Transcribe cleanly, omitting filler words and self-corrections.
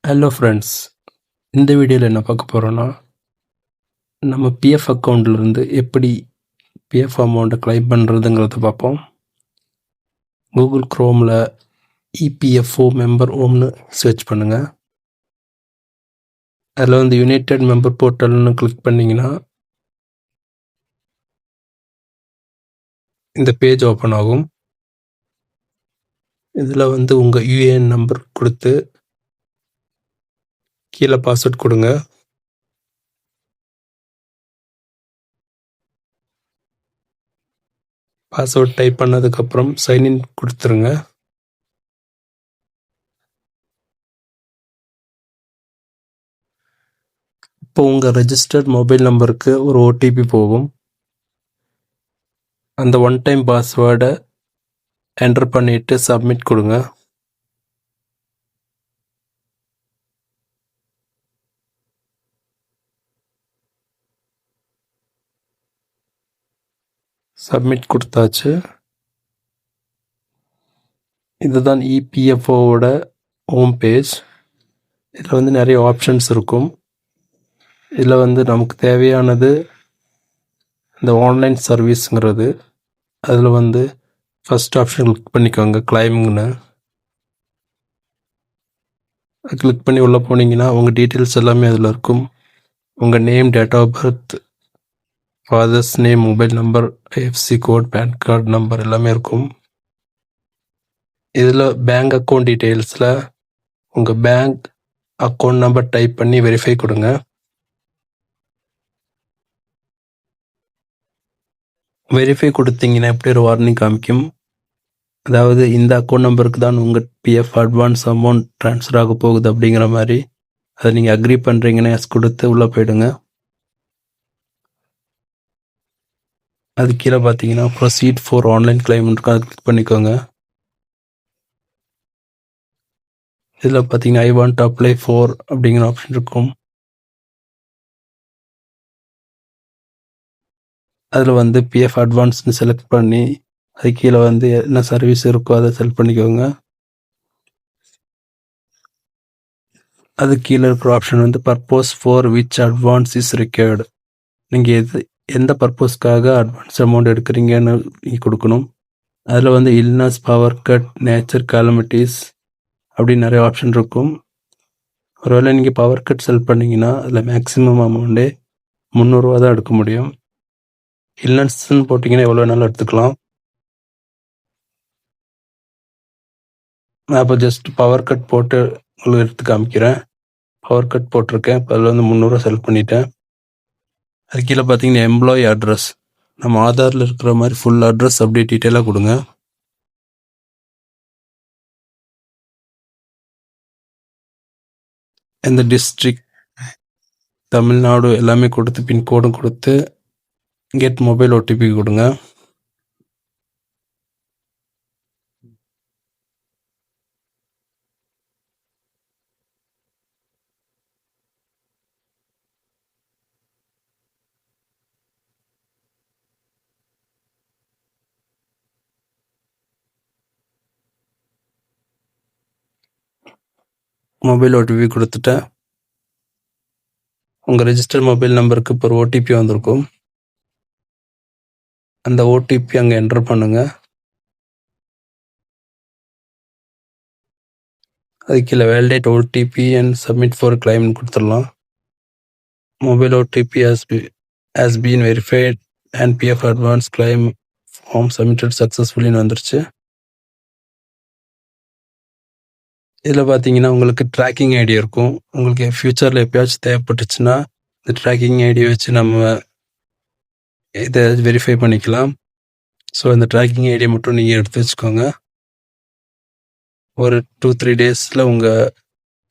Hello friends, இந்த வீடியோவில் என்ன பார்க்க போகிறோன்னா, நம்ம பிஎஃப் அக்கௌண்ட்லேருந்து எப்படி பிஎஃப் அமௌண்ட்டை கிளைம் பண்ணுறதுங்கிறத பார்ப்போம். கூகுள் க்ரோமில் இபிஎஃப்ஓ மெம்பர் ஹோம்னு சர்ச் பண்ணுங்கள். அதில் வந்து யுனைடெட் மெம்பர் போர்ட்டல்னு கிளிக் பண்ணிங்கன்னா இந்த பேஜ் ஓப்பன் ஆகும். இதில் வந்து உங்கள் யூஏஎன் நம்பர் கொடுத்து கீழே பாஸ்வேர்ட் கொடுங்க. பாஸ்வேர்ட் டைப் பண்ணதுக்கப்புறம் சைன்இன் கொடுத்துருங்க. இப்போ உங்கள் ரெஜிஸ்டர்ட் மொபைல் நம்பருக்கு ஒரு ஓடிபி போகும். அந்த ஒன் டைம் பாஸ்வேர்டை என்டர் பண்ணிவிட்டு சப்மிட் கொடுங்க. சப்மிட் கொடுத்தாச்சு. இதுதான் இபிஎஃப்ஓவோட ஹோம் பேஜ். இதில் வந்து நிறைய ஆப்ஷன்ஸ் இருக்கும். இதில் வந்து நமக்கு தேவையானது இந்த ஆன்லைன் சர்வீஸுங்கிறது. அதில் வந்து ஃபஸ்ட் ஆப்ஷன் கிளிக் பண்ணிக்கோங்க, கிளைம்னு. கிளிக் பண்ணி உள்ளே போனீங்கன்னா உங்கள் டீட்டெயில்ஸ் எல்லாமே அதில் இருக்கும். உங்கள் name, date of birth, father's name, mobile number, IFSC code, PAN card number எல்லாமே இருக்கும். இதில் பேங்க் அக்கௌண்ட் டீட்டெயில்ஸில் உங்கள் பேங்க் அக்கௌண்ட் நம்பர் டைப் பண்ணி வெரிஃபை கொடுங்க. வெரிஃபை கொடுத்தீங்கன்னா எப்படி ஒரு வார்னிங் காமிக்கும். அதாவது இந்த அக்கௌண்ட் நம்பருக்கு தான் உங்கள் பிஎஃப் அட்வான்ஸ் அமௌண்ட் ட்ரான்ஸ்ஃபர் ஆக போகுது அப்படிங்கிற மாதிரி. அதை நீங்கள் அக்ரி பண்ணுறீங்கன்னா எஸ் கொடுத்து உள்ளே போயிடுங்க. அது கீழே பார்த்தீங்கன்னா ப்ரொசீட் ஃபார் ஆன்லைன் கிளைம்னு அதை கிளிக் பண்ணிக்கோங்க. இதில் பார்த்தீங்கன்னா I want to apply for அப்படிங்கிற ஆப்ஷன் இருக்கும். அதில் வந்து பிஎஃப் அட்வான்ஸ்னு செலக்ட் பண்ணி அது கீழே வந்து என்ன சர்வீஸ் இருக்கோ அதை செலக்ட் பண்ணிக்கோங்க. அது கீழே இருக்கிற ஆப்ஷன் வந்து purpose for which advance is required. நீங்கள் எந்த பர்பஸ்க்காக அட்வான்ஸ் அமௌண்ட் எடுக்கிறீங்கன்னு நீங்கள் கொடுக்கணும். அதில் வந்து இல்னஸ், பவர் கட், நேச்சர் காலமிட்டிஸ் அப்படின்னு நிறைய ஆப்ஷன் இருக்கும். ஒருவேளை நீங்கள் பவர் கட் செலக்ட் பண்ணிங்கன்னா அதில் மேக்ஸிமம் அமௌண்ட்டே 300 ரூபா தான் எடுக்க முடியும். இல்னஸ்ன்னு போட்டிங்கன்னா எவ்வளோ வேணாலும் எடுத்துக்கலாம். நான் இப்போ ஜஸ்ட் பவர் கட் போட்டு உங்களுக்கு எடுத்து காமிக்கிறேன். பவர் கட் போட்டிருக்கேன். இப்போ அதில் வந்து 300 செலக்ட் பண்ணிட்டேன். அது கீழே பார்த்தீங்கன்னா எம்ப்ளாயி அட்ரஸ், நம்ம ஆதாரில் இருக்கிற மாதிரி ஃபுல் அட்ரஸ் அப்படி டீட்டெயிலாக கொடுங்க. எந்த டிஸ்ட்ரிக்ட், தமிழ்நாடு எல்லாமே கொடுத்து பின்கோடும் கொடுத்து கெட் மொபைல் ஓடிபி கொடுங்க. மொபைல் ஓடிபி கொடுத்துட்டேன். உங்கள் ரெஜிஸ்டர் மொபைல் நம்பருக்கு இப்போ ஒரு ஓடிபி வந்திருக்கும். அந்த ஓடிபி அங்கே என்டர் பண்ணுங்க. அது கீழே validate OTP and submit for கிளைம்னு கொடுத்துடலாம். Mobile OTP has been verified and PF advance claim form submitted சக்ஸஸ்ஃபுல்லின்னு வந்துருச்சு. இதில் பார்த்தீங்கன்னா உங்களுக்கு ட்ராக்கிங் ஐடி இருக்கும். உங்களுக்கு ஃப்யூச்சரில் எப்பயாச்சும் தேவைப்பட்டுச்சுன்னா இந்த ட்ராக்கிங் ஐடி வச்சு நம்ம இதை வெரிஃபை பண்ணிக்கலாம். ஸோ இந்த ட்ராக்கிங் ஐடியை மட்டும் நீங்கள் எடுத்து வச்சுக்கோங்க. ஒரு 2-3 டேஸில் உங்கள்